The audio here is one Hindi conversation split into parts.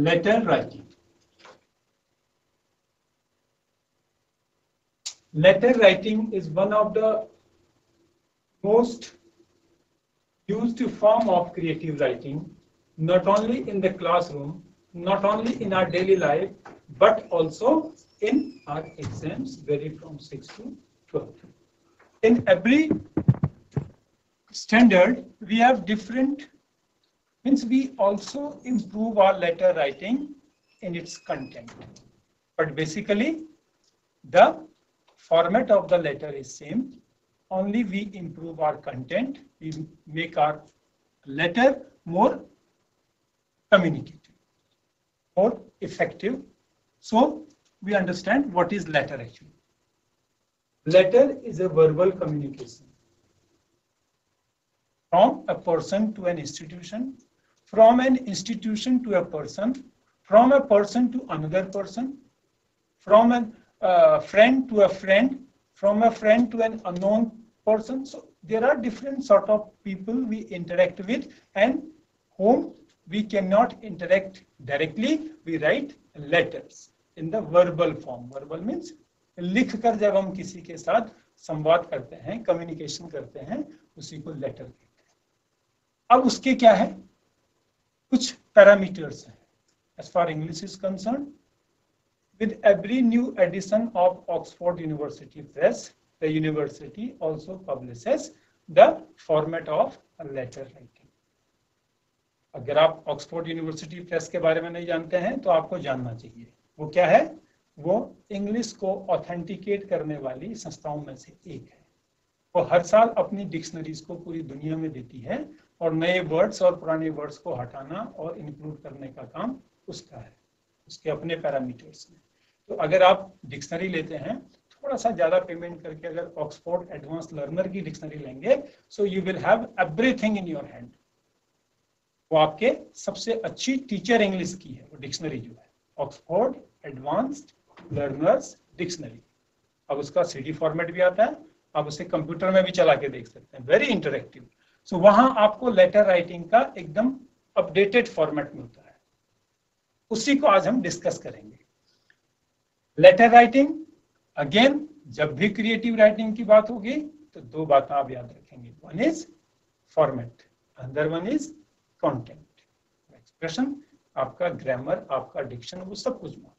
letter writing. Letter writing is one of the most used form of creative writing, not only in the classroom, not only in our daily life, but also in our exams vary from 6 to 12. In every standard, we have different, means we also improve our letter writing in its content. But basically, the format of the letter is same. Only we improve our content, we make our letter more communicative, more effective. So we understand what is letter actually. Letter is a verbal communication from a person to an institution, from an institution to a person, from a person to another person, from a friend to a friend, from a friend to an unknown person. So there are different sort of people we interact with and whom we cannot interact directly. We write letters in the verbal form. Verbal means लिख कर जब हम किसी के साथ संवाद करते हैं, कम्युनिकेशन करते हैं, उसी को लेटर कहते हैं. अब उसके क्या है, कुछ पैरामीटर्स हैं. As far English is concerned, with every new edition of Oxford University Press, the university also publishes the format of a letter writing. अगर आप ऑक्सफोर्ड यूनिवर्सिटी प्रेस के बारे में नहीं जानते हैं तो आपको जानना चाहिए. वो क्या है, वो इंग्लिश को ऑथेंटिकेट करने वाली संस्थाओं में से एक है. वो हर साल अपनी डिक्शनरीज को पूरी दुनिया में देती है और नए वर्ड्स और पुराने वर्ड्स को हटाना और इंक्लूड करने का काम उसका है. उसके अपने पैरामीटर्स हैं. तो अगर आप डिक्शनरी लेते हैं, थोड़ा सा ज्यादा पेमेंट करके अगर ऑक्सफोर्ड एडवांस लर्नर की डिक्शनरी लेंगे, so you will have everything in your hand. वो आपके सबसे अच्छी टीचर इंग्लिश की है वो डिक्शनरी जो है, ऑक्सफोर्ड एडवांस्ड लर्नर्स डिक्शनरी. अब उसका सीडी फॉर्मेट भी आता है, आप उसे कंप्यूटर में भी चला के देख सकते हैं. Very interactive. सो वहां आपको लेटर राइटिंग का एकदम अपडेटेड फॉर्मेट मिलता है. उसी को आज हम डिस्कस करेंगे. लेटर राइटिंग, अगेन जब भी क्रिएटिव राइटिंग की बात होगी तो दो बातें आप याद रखेंगे. One is format, other one is content. Expression, आपका ग्रामर, आपका डिक्शन, वो सब कुछ बात है.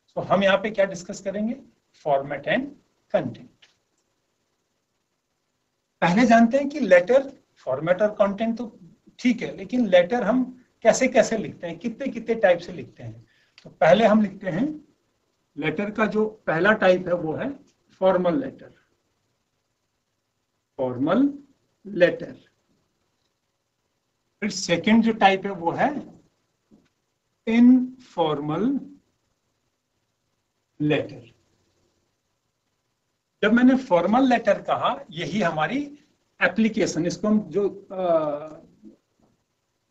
सो हम यहाँ पे क्या डिस्कस करेंगे, फॉर्मेट एंड कंटेंट. पहले जानते हैं कि लेटर, फॉर्मेट और कंटेंट तो ठीक है, लेकिन लेटर हम कैसे कैसे लिखते हैं, कितने कितने टाइप से लिखते हैं. तो पहले हम लिखते हैं, लेटर का जो पहला टाइप है वो है फॉर्मल लेटर. Formal letter. फिर सेकंड जो टाइप है वो है इनफॉर्मल लेटर. जब मैंने फॉर्मल लेटर कहा, यही हमारी एप्लीकेशन, इसको हम जो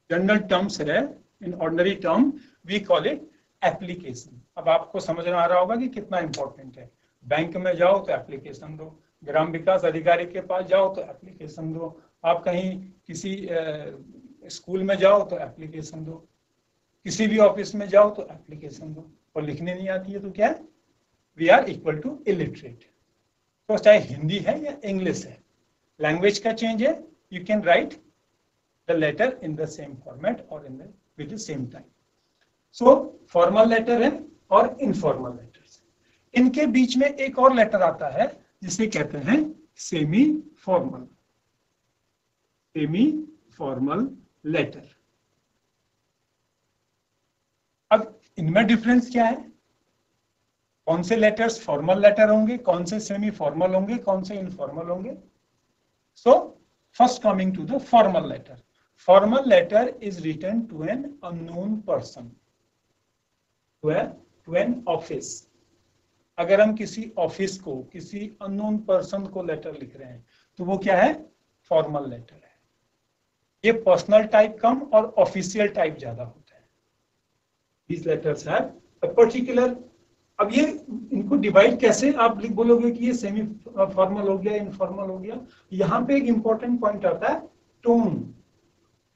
जनरल टर्म्स है, in ordinary term we call it application. अब आपको समझ में आ रहा होगा कि कितना इंपॉर्टेंट है. बैंक में जाओ तो एप्लीकेशन दो, ग्राम विकास अधिकारी के पास जाओ तो एप्लीकेशन दो, आप कहीं किसी स्कूल में जाओ तो एप्लीकेशन दो, किसी भी ऑफिस में जाओ तो एप्लीकेशन दो. और लिखने नहीं आती है तो क्या है, we are equal to illiterate. तो चाहे हिंदी है या इंग्लिश है, लैंग्वेज का चेंज है, you can write the letter in the same format और in the with the same time. So formal letter है और इनफॉर्मल लेटर्स. इनके बीच में एक और लेटर आता है जिसे कहते हैं semi formal. Semi formal letter. अब इनमें डिफरेंस क्या है, कौन से लेटर्स फॉर्मल लेटर होंगे, कौन से सेमी फॉर्मल होंगे, कौन से इनफॉर्मल होंगे. So first coming to the formal letter. Formal letter is written to an unknown person, to an office. अगर हम किसी ऑफिस को, किसी अननोन पर्सन को लेटर लिख रहे हैं तो वो क्या है, फॉर्मल लेटर है. ये पर्सनल टाइप कम और ऑफिशियल टाइप ज्यादा होता है. These letters have a particular. अब ये इनको डिवाइड कैसे आप बोलोगे कि ये सेमी फॉर्मल हो गया, इनफॉर्मल हो गया. यहाँ पे एक इंपॉर्टेंट पॉइंट आता है tone.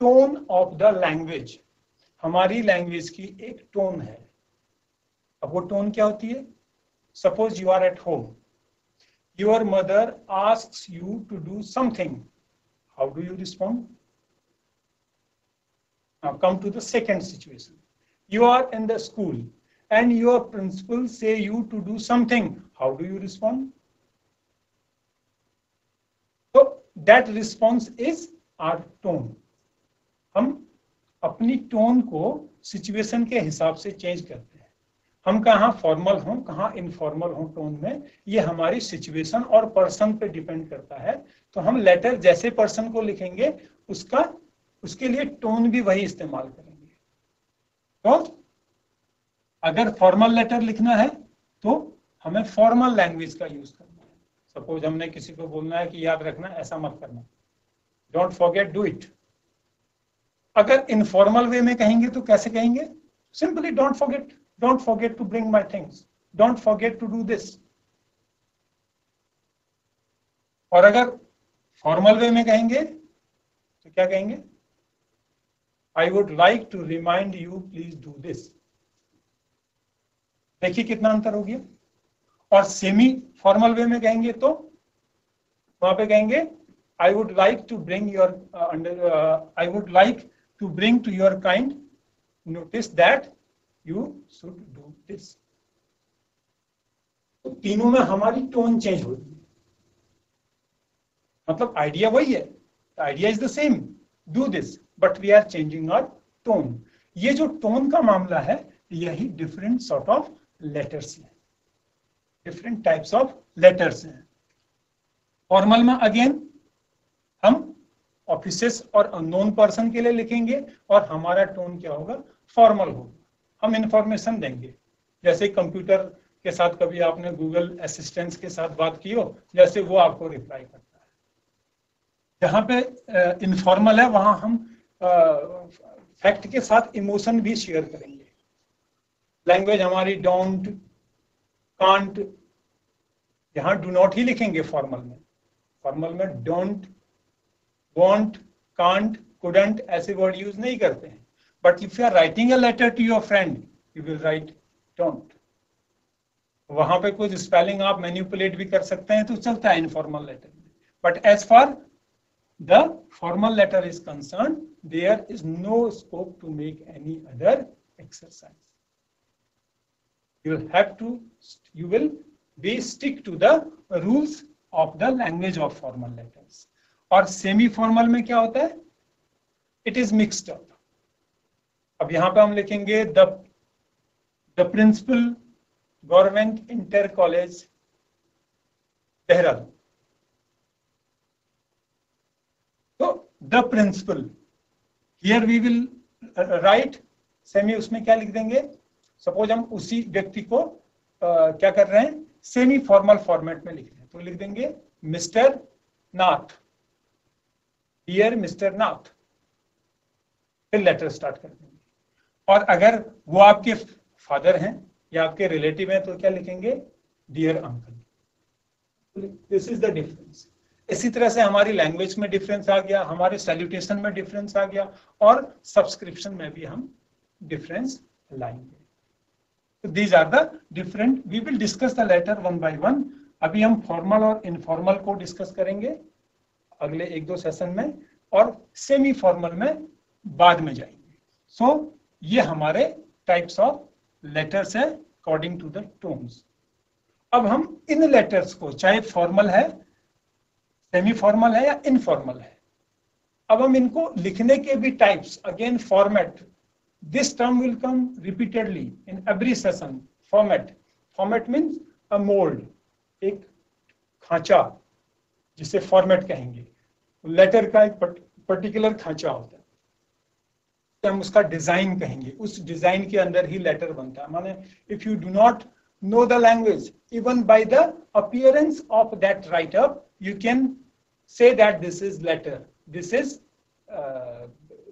Tone of the language. हमारी लैंग्वेज की एक टोन है। अब वो टोन क्या होती है? Suppose you are at home, your mother asks you to do something, how do you respond? Now come to the second situation. You are in the school and your principal say you to do something. How do you respond? So that response is our tone. हम अपनी टोन को सिचुएशन के हिसाब से चेंज करते हैं। हम कहाँ फॉर्मल हों, कहाँ इनफॉर्मल हों टोन में, ये हमारी सिचुएशन और पर्सन पे डिपेंड करता है। तो हम लेटर जैसे पर्सन को लिखेंगे उसके लिए टोन भी वही इस्तेमाल करेंगे। तो अगर फॉर्मल लेटर लिखना है तो हमें फॉर्मल लैंग्वेज का यूज करना है। सपोज हमने किसी को बोलना है कि याद रखना ऐसा मत करना, डोंट फॉरगेट, डू इट। अगर इनफॉर्मल वे में कहेंगे तो कैसे कहेंगे? Simply don't forget to bring my things, don't forget to do this. और अगर फॉर्मल वे में कहेंगे तो क्या कहेंगे? I would like to remind you, please do this. देखिए कितना अंतर हो गया। और सेमी फॉर्मल वे में कहेंगे तो वहां पे कहेंगे I would like to bring to your kind notice that you should do this. तो तीनों में हमारी टोन चेंज हो रही है, मतलब आइडिया वही है, idea is the same, do this, but we are changing our tone. ये जो टोन का मामला है यही डिफरेंट सॉर्ट ऑफ लेटर्स हैं, डिफरेंट टाइप्स ऑफ लेटर्स हैं। फॉर्मल में अगेन हम ऑफिसेस और अननोन पर्सन के लिए लिखेंगे और हमारा टोन क्या होगा? फॉर्मल होगा। हम इंफॉर्मेशन देंगे, जैसे कंप्यूटर के साथ कभी आपने गूगल असिस्टेंट के साथ बात की हो, जैसे वो आपको रिप्लाई करता है। जहां पे इनफॉर्मल है वहां हम फैक्ट के साथ इमोशन भी शेयर करेंगे। लैंग्वेज हमारी डोंट, कांट, यहां डू नॉट ही लिखेंगे फॉर्मल में। फॉर्मल में डोंट, वॉन्ट, कांट, कुडंट ऐसे वर्ड यूज नहीं करते हैं। But if you are writing a letter to your friend you will write don't. वहां पे कुछ स्पेलिंग आप मैनिपुलेट भी कर सकते हैं तो चलता है इनफॉर्मल लेटर में। But as far the formal letter is concerned, there is no scope to make any other exercise. You will be stick to the rules of the language of formal letters. और सेमी फॉर्मल में क्या होता है? It is mixed up. अब यहां पे हम लिखेंगे the principal government inter college Dehradun. The principal, here we will write semi, उसमें क्या लिख देंगे? सपोज हम उसी व्यक्ति को क्या कर रहे हैं? सेमी फॉर्मल फॉर्मेट में लिख रहे हैं, तो लिख देंगे मिस्टर नाथ, डियर मिस्टर नाथ, फिर लेटर स्टार्ट कर देंगे। और अगर वो आपके फादर हैं या आपके रिलेटिव हैं तो क्या लिखेंगे? Dear uncle. This is the difference. इसी तरह से हमारी लैंग्वेज में डिफरेंस आ गया, हमारे सैल्यूटेशन में डिफरेंस आ गया और सब्सक्रिप्शन में भी हम डिफरेंस लाएंगे। These are the different, we will discuss the letter one by one. अभी हम फॉर्मल और इनफॉर्मल को डिस्कस करेंगे अगले 1-2 सेशन में, और सेमी फॉर्मल में बाद में जाएंगे। सो ये हमारे टाइप्स ऑफ लेटर्स है अकॉर्डिंग टू द टोन्स। अब हम इन लेटर्स को, चाहे फॉर्मल है, सेमी फॉर्मल है या इनफॉर्मल है, अब हम इनको लिखने के भी types, again format, this term will come repeatedly in every session. Format means a mould, एक खांचा जिसे फॉर्मेट कहेंगे। लेटर का एक पर्टिकुलर खांचा होता है, तो हम उसका डिजाइन कहेंगे, उस डिजाइन के अंदर ही लेटर बनता है। माने if you do not know the language, even by the appearance of that write-up, you can say that this is letter. This is,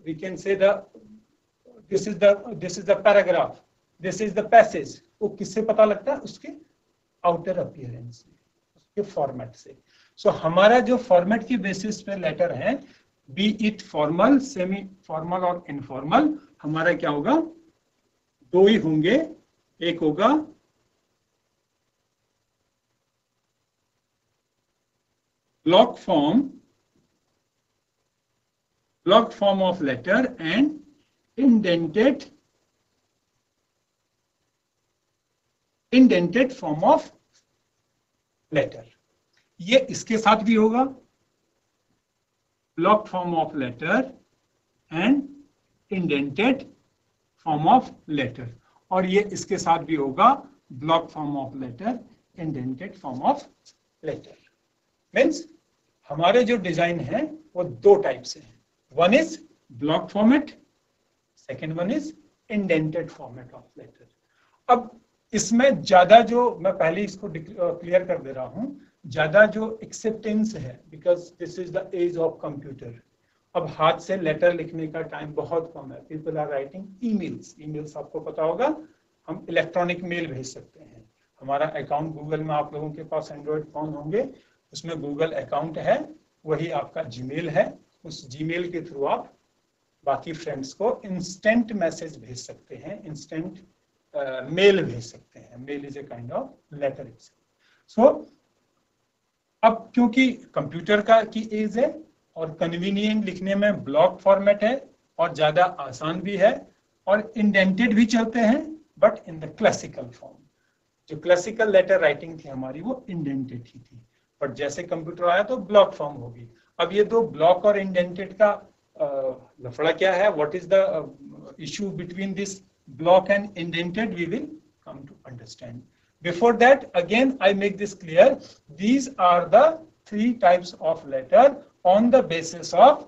we can say this is the paragraph. This is the passage. वो किससे पता लगता है? उसके outer appearance से, उसके format से। So हमारा जो format की basis पे letter है, be it formal, semi-formal और informal, हमारा क्या होगा, दो ही होंगे। एक होगा block form of letter and indented form of letter। ये इसके साथ भी होगा block form of letter and indented form of letter, और ये इसके साथ भी होगा block form of letter, indented form of letter। Means हमारे जो डिजाइन है वो दो टाइप से है, one is block format, second one is indented format of letter. अब इसमें ज्यादा जो, मैं पहले इसको क्लियर कर दे रहा हूं, ज्यादा जो एक्सेप्टेंस है, because this is the age of computer. अब हाथ से लेटर लिखने का टाइम बहुत कम है, पीपल आर राइटिंग ईमेल्स आपको पता होगा, हम इलेक्ट्रॉनिक मेल भेज सकते हैं। हमारा अकाउंट गूगल में, आप लोगों के पास एंड्रॉइड फोन होंगे, उसमें गूगल अकाउंट है, वही आपका जीमेल है। उस जीमेल के थ्रू आप बाकी फ्रेंड्स को इंस्टेंट मैसेज भेज सकते हैं, इंस्टेंट मेल भेज सकते हैं। Mail is a kind of letter. So अब क्योंकि कंप्यूटर का की एज है और कन्वीनियंट लिखने में ब्लॉक फॉर्मेट है और ज्यादा आसान भी है, और इंडेंटेड भी चलते हैं, but in the classical form. जो क्लासिकल लेटर राइटिंग थी हमारी वो इंडेंटेड ही थी, बट जैसे कंप्यूटर आया तो ब्लॉक फॉर्म होगी। अब ये दो ब्लॉक और इंडेंटेड का लफड़ा क्या है, what is the issue between this block and indented, we will come to understand. Before that, again I make this clear, these are the three types of letter on the basis of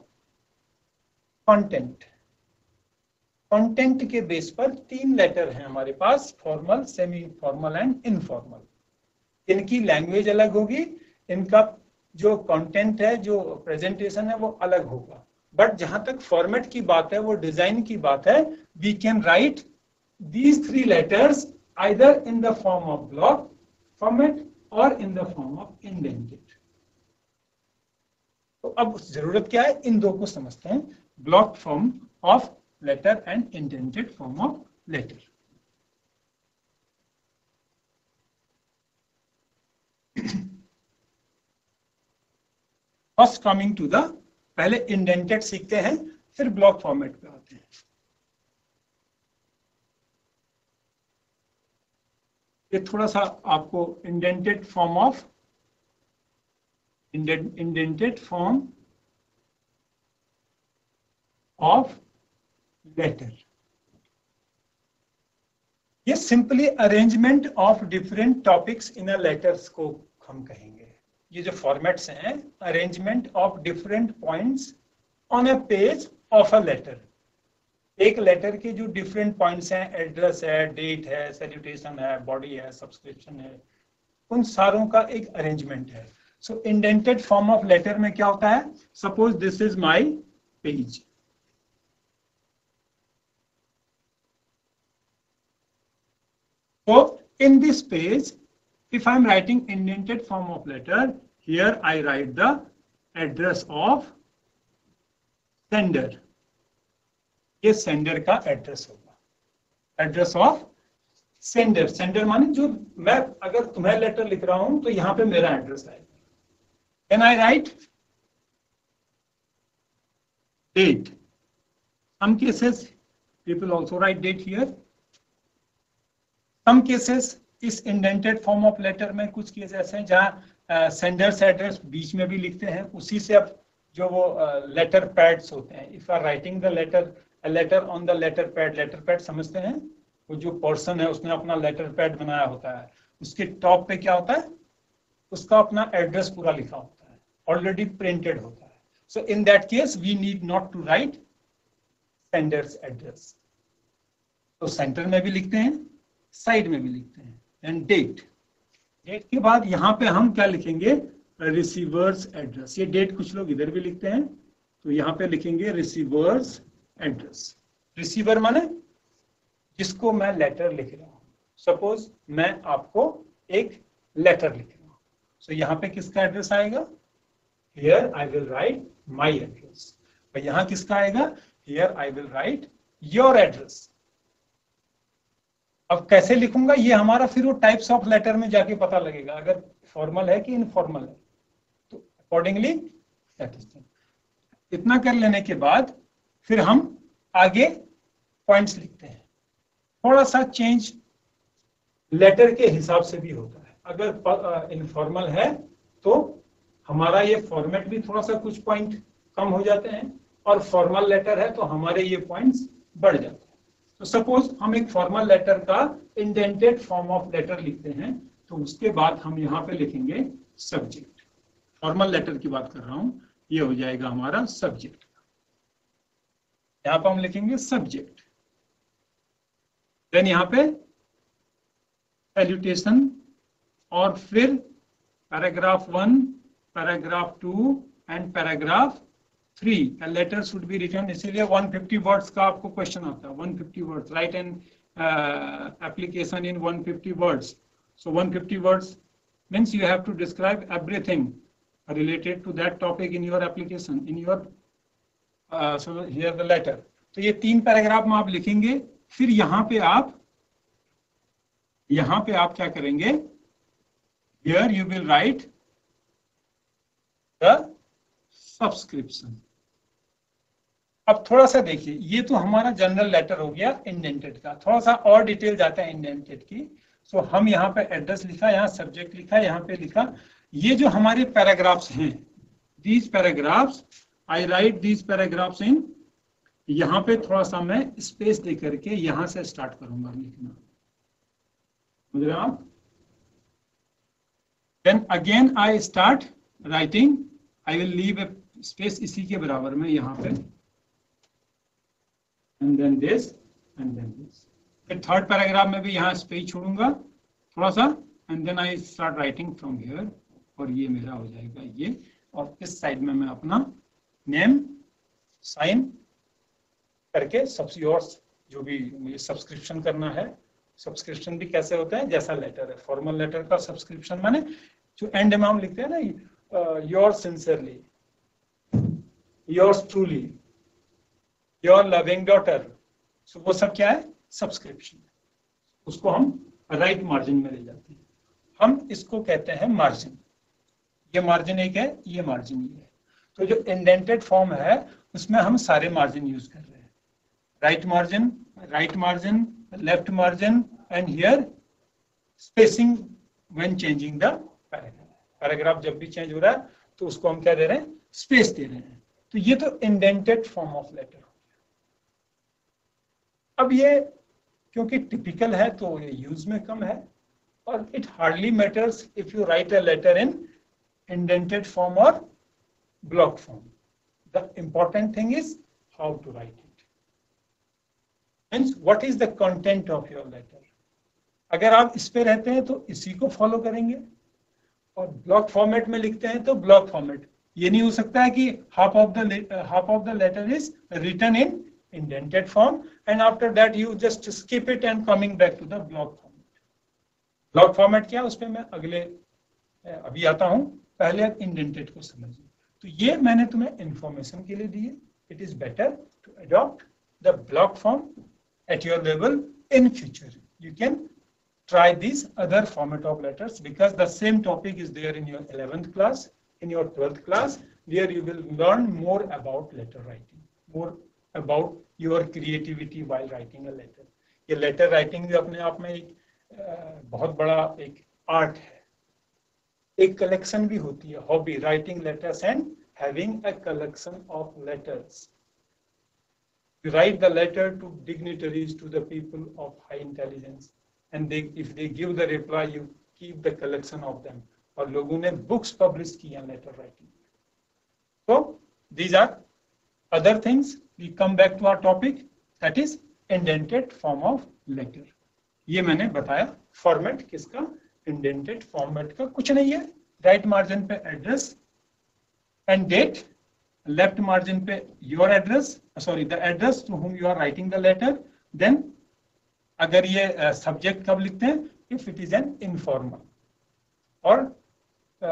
content। Content के बेस पर तीन लेटर हैं हमारे पास, formal, semi formal and informal. इनकी लैंग्वेज अलग होगी, इनका जो कंटेंट है, जो प्रेजेंटेशन है, वो अलग होगा। बट जहां तक फॉर्मेट की बात है, वो डिजाइन की बात है, we can write these three letters either in the form of block format or in the form of indented। तो अब जरूरत क्या है, इन दो को समझते हैं, block form of letter and indented form of letter. First coming to the, पहले इंडेंटेड सीखते हैं, फिर ब्लॉक फॉर्मेट पे आते हैं। ये थोड़ा सा आपको इंडेंटेड फॉर्म ऑफ लेटर, ये simply arrangement of different topics in a letters को हम कहेंगे। ये जो फॉर्मेट्स हैं, arrangement of different points on a page of a letter. एक लेटर के जो डिफरेंट पॉइंट्स हैं, एड्रेस है, डेट है, सैल्यूटेशन है, बॉडी है, सब्सक्रिप्शन है, उन सारों का एक अरेंजमेंट है। So indented form of letter में क्या होता है, suppose this is my page, so in this page if I am writing indented form of letter, here I write the address of sender। ये सेंडर का एड्रेस होगा, एड्रेस ऑफ सेंडर। सेंडर माने जो, मैं अगर तुम्हें लेटर लिख रहा हूं तो यहां पे मेरा एड्रेस आएगा। Can I write date, some cases people also write date here, some cases इस इंडेंटेड फॉर्म ऑफ लेटर में कुछ केस ऐसे हैं जहां सेंडर्स एड्रेस बीच में भी लिखते हैं, उसी से अब जो वो लेटर पैड्स होते हैं, if are writing the letter on the letter pad समझते हैं, वो जो पर्सन है उसने अपना लेटर पैड बनाया होता है, उसके टॉप पे क्या होता है, उसका अपना एड्रेस पूरा लिखा होता है, ऑलरेडी प्रिंटेड होता है। So in that case we need not to write senders address. तो सेंटर में भी लिखते हैं, साइड में भी लिखते हैं। एंड डेट के बाद यहाँ पे हम क्या लिखेंगे, रिसीवर्स एड्रेस। ये डेट कुछ लोग इधर भी लिखते हैं, तो यहाँ पे लिखेंगे रिसीवर्स एड्रेस। रिसीवर माने जिसको मैं लेटर लिख रहा हूं। सपोज मैं आपको एक लेटर लिख रहा हूं, सो यहाँ पे किसका एड्रेस आएगा, here I will write my address. और यहाँ किसका आएगा, here I will write your address. अब कैसे लिखूंगा ये हमारा फिर वो टाइप्स ऑफ लेटर में जाके पता लगेगा, अगर फॉर्मल है कि इनफॉर्मल है, तो अकॉर्डिंगली दैट इज। इतना कर लेने के बाद फिर हम आगे पॉइंट्स लिखते हैं। थोड़ा सा चेंज लेटर के हिसाब से भी होता है। अगर इनफॉर्मल है तो हमारा ये फॉर्मेट भी थोड़ा सा कुछ पॉइंट कम हो जाते हैं, और फॉर्मल लेटर है तो हमारे ये पॉइंट्स बढ़ जाते हैं। तो सपोज हम एक फॉर्मल लेटर का इंडेंटेड फॉर्म ऑफ लेटर लिखते हैं, तो उसके बाद हम यहाँ पे लिखेंगे सब्जेक्ट। फॉर्मल लेटर की बात कर रहा हूं, ये हो जाएगा हमारा सब्जेक्ट। यहाँ पे हम लिखेंगे सब्जेक्ट। देन यहाँ पे सैल्यूटेशन, और फिर paragraph 1, paragraph 2 and paragraph 3 a letter should be written। इसीलिए 150 वर्ड्स का आपको क्वेश्चन आता है। 150 words, right an application in 150 words. So 150 words means you have to describe everything related to that topic in your application, in your so here the letter। तो ये 3 पैराग्राफ में आप लिखेंगे। फिर यहाँ पे आप क्या करेंगे, here you will write the subscription। अब थोड़ा सा देखिए, ये तो हमारा जनरल लेटर हो गया इंडेंटेड का। थोड़ा सा और डिटेल जाता है इंडेंटेड की। सो हम यहाँ पे एड्रेस लिखा, यहाँ सब्जेक्ट लिखा, यहाँ पे लिखा। ये जो हमारे पैराग्राफ्स हैं, these paragraphs, I write these paragraphs in, यहाँ पे थोड़ा सा मैं स्पेस दे करके यहाँ से स्टार्ट करूंगा लिखना, समझ रहे आप। Then again I start writing, I will leave a space इसी के बराबर में यहाँ पे, and then this and then this। फिर थर्ड पैराग्राफ में भी यहाँ स्पेस छोड़ूंगा थोड़ा सा, and then I start writing from here। और ये मेरा हो जाएगा ये, और इस साइड में मैं अपना नेम साइन करके सबसे और जो भी मुझे सब्सक्रिप्शन करना है। सब्सक्रिप्शन भी कैसे होता है, जैसा लेटर है फॉर्मल लेटर का सब्सक्रिप्शन माने जो एंड में हम लिखते हैं ना, your sincerely, yours truly, your loving daughter. So वो सब क्या है, सब्सक्रिप्शन। उसको हम राइट मार्जिन में ले जाते हैं। हम इसको कहते हैं मार्जिन। ये मार्जिन एक है, ये मार्जिन ये है। तो जो इंडेंटेड फॉर्म है उसमें हम सारे मार्जिन यूज कर रहे हैं। Right margin, left margin, and here spacing when changing the paragraph. Paragraph जब भी चेंज हो रहा है तो उसको हम क्या दे रहे हैं, स्पेस दे रहे हैं। तो ये तो इंडेंटेड फॉर्म ऑफ लेटर। अब ये क्योंकि टिपिकल है तो ये यूज में कम है, और it hardly matters if you write a letter in indented form और block form. The important thing is how to write it, means what is the content of your letter. अगर आप इस पे रहते हैं तो इसी को फॉलो करेंगे, और ब्लॉक फॉर्मेट में लिखते हैं तो ब्लॉक फॉर्मेट। ये नहीं हो सकता है कि half of the letter is written in indented form and after that you just skip it and coming back to the block format। block format क्या, उस पे मैं अभी आता हूँ, पहले आप इंडेंटेड को समझिए। तो ये मैंने तुम्हें इंफॉर्मेशन के लिए दी है। It is better to adopt the block form at your level in future। You can try these other format of letters because the same topic is there in your 11th class, in your 12th class, where you will learn more about letter writing, more about your creativity while writing a letter। ये letter writing भी अपने आप में एक बहुत बड़ा एक आर्ट है, एक कलेक्शन भी होती है, hobby, writing letters and having a collection of letters. You write the letter to dignitaries, to the people of high intelligence, and if they give the reply, you keep the collection of them। और लोगों ने books publish की हैं letter writing। So these are other things। We come back to our topic, that is indented form of letter। ये मैंने बताया फॉर्मेट किसका, इंडेंटेड फॉर्मेट का। कुछ नहीं है, राइट मार्जिन पे address and date, left margin पे your address, sorry the address to whom you are writing the letter. Then अगर ये सब्जेक्ट कब लिखते हैं, if it is an informal, और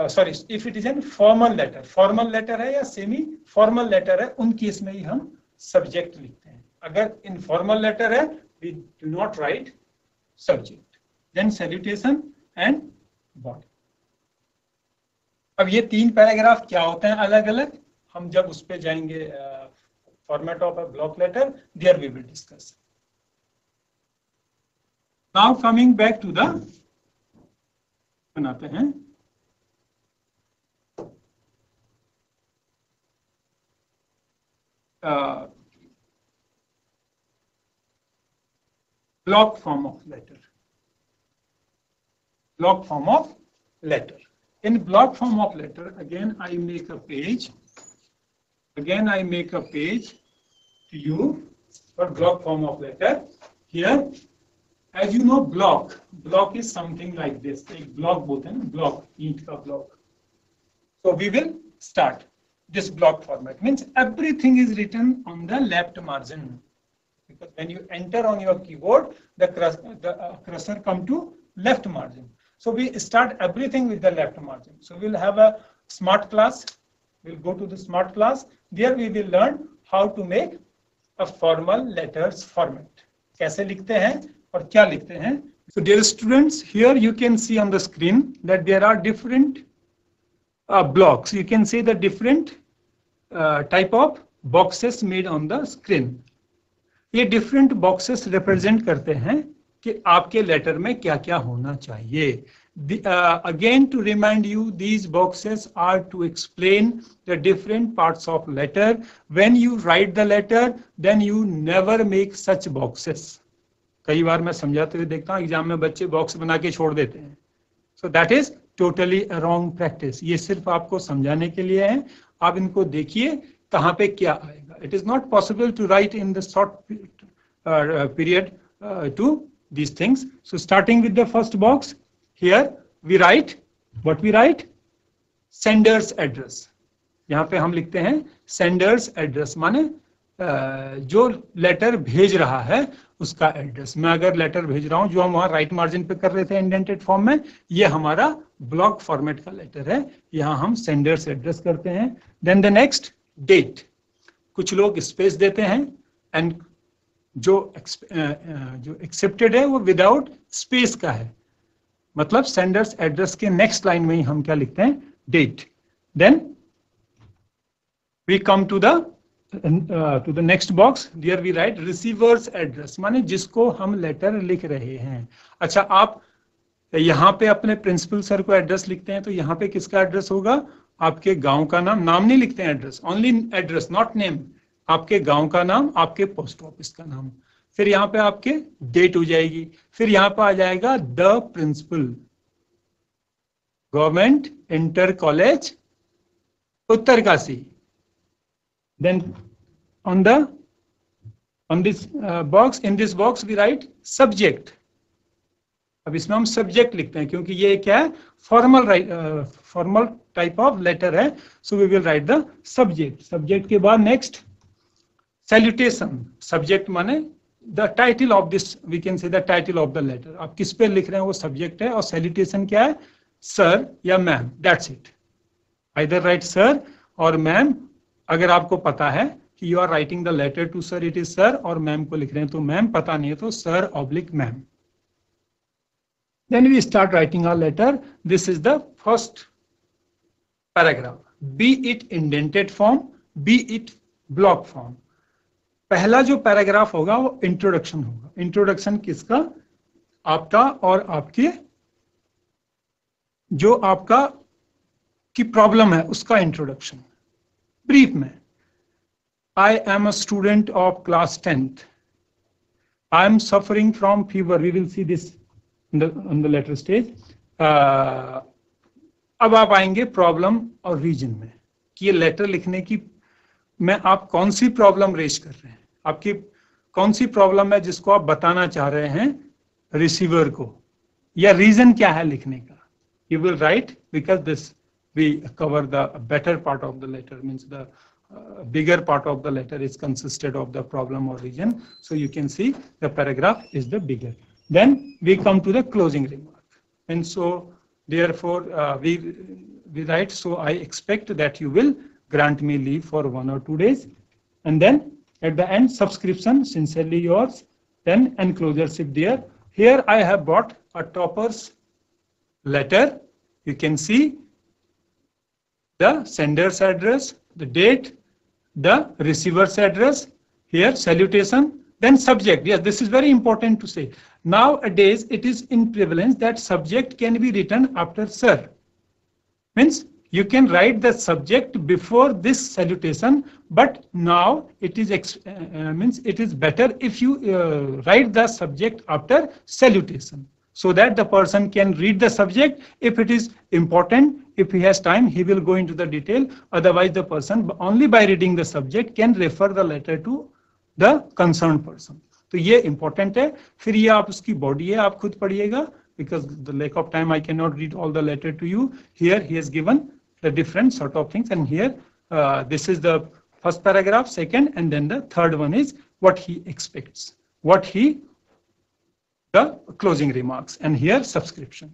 sorry if it is a formal letter, formal letter है या सेमी फॉर्मल लेटर है, उन केस में ही हम सब्जेक्ट लिखते हैं। अगर इनफॉर्मल लेटर है, we do not write subject. Then salutation and body. अब ये 3 पैराग्राफ क्या होते हैं अलग अलग, हम जब उस पे जाएंगे format of a block letter, there we will discuss. Now coming back to the, बनाते हैं block form of letter. Block form of letter. In block form of letter, again I make a page. Again I make a page to you for block form of letter. Here, as you know, block is something like this. एक block बोलते हैं, block, ईंट का block. So we will start. This block format means everything is written on the left margin. Because when you enter on your keyboard, the cursor come to left margin. So we start everything with the left margin. So we'll have a smart class. We'll go to the smart class. There we will learn how to make a formal letters format. कैसे लिखते हैं और क्या लिखते हैं. So dear students, here you can see on the screen that there are different blocks. You can see the different type of boxes made on the screen. ये डिफरेंट बॉक्सेस रिप्रेजेंट करते हैं कि आपके लेटर में क्या क्या होना चाहिए. Again to remind you, these boxes are to explain the different parts of letter. When you write the letter, then you never make such boxes. कई बार मैं समझाते हुए देखता हूँ एग्जाम में बच्चे बॉक्स बना के छोड़ देते हैं. So that is totally a wrong practice. ये सिर्फ आपको समझाने के लिए है. आप इनको देखिए कहाँ पे क्या आएगा. It is not possible to write in the short period to these things. So starting with the first box, here we write, what we write? Sender's address. यहाँ पे हम लिखते हैं sender's address, माने जो लेटर भेज रहा है उसका एड्रेस. मैं अगर लेटर भेज रहा हूँ जो हम वहाँ राइट मार्जिन पे कर रहे थे इंडेंटेड फॉर्म में, ये हमारा ब्लॉक फॉर्मेट का लेटर है. यहाँ हम सेंडर्स एड्रेस करते हैं. Then the next date. कुछ लोग स्पेस देते हैं एंड जो एक्सेप्टेड है वो विदाउट स्पेस का है. मतलब सेंडर्स एड्रेस के नेक्स्ट लाइन में ही हम क्या लिखते हैं? Date. Then we come to the next box. There we write receiver's address, माने जिसको हम लेटर लिख रहे हैं. अच्छा, आप यहाँ पे अपने प्रिंसिपल सर को एड्रेस लिखते हैं तो यहाँ पे किसका एड्रेस होगा? आपके गांव का नाम. नाम नहीं लिखते हैं address, only address, not name. आपके गांव का नाम, आपके पोस्ट ऑफिस का नाम. फिर यहाँ पे आपके डेट हो जाएगी. फिर यहाँ पे आ जाएगा the principal, government inter college Uttarkashi. Then on this box, in this box we write subject. अब इसमें हम सब्जेक्ट लिखते हैं क्योंकि ये क्या है? फॉर्मल टाइप ऑफ लेटर है. So we will write the subject. Subject के बाद नेक्स्ट सैल्यूटेशन. सब्जेक्ट माने the title of this, we can say the title of the letter. आप किस पे लिख रहे हैं वो सब्जेक्ट है. और सैल्यूटेशन क्या है? सर या ma'am. That's it. Either write sir और मैम. अगर आपको पता है कि you are writing the letter to sir, it is sir, और मैम को लिख रहे हैं तो मैम. पता नहीं है तो sir oblique ma'am. Then we start writing our letter. This is the first paragraph. Be it indented form, be it block form. पहला जो पैराग्राफ होगा वो इंट्रोडक्शन होगा. इंट्रोडक्शन किसका? आपका और आपके जो आपका की प्रॉब्लम है उसका इंट्रोडक्शन. ब्रीफ में, I am a student of class 10th. I am suffering from fever. We will see this on the letter stage. अब आप आएंगे प्रॉब्लम और रीजन में कि ये लेटर लिखने की में आप कौन सी प्रॉब्लम रेज कर रहे हैं. आपकी कौन सी प्रॉब्लम है जिसको आप बताना चाह रहे हैं रिसीवर को, या रीजन क्या है लिखने का. You will write because this we cover the better part of the letter, means the bigger part of the letter is consisted of the problem or region. So you can see the paragraph is the bigger. Then we come to the closing remark. And so therefore we write, so I expect that you will grant me leave for 1 or 2 days. And then At the end, subscription, sincerely yours, then enclosureship there. Here I have brought a topper's letter. You can see the sender's address, the date, the receiver's address, here salutation, then subject. Yes, this is very important to say. Nowadays, it is in prevalence that subject can be written after sir. Means you can write the subject before this salutation, but now it is means it is better if you write the subject after salutation, so that the person can read the subject. If it is important, if he has time, he will go into the detail. Otherwise, the person only by reading the subject can refer the letter to the concerned person. तो ये important है. फिर ये आप उसकी body है, आप खुद पढ़िएगा. Because the lack of time, I cannot read all the letter to you. Here he has given the different sort of things, and here this is the first paragraph, second, and then the third one is what he expects, the closing remarks, and here subscription.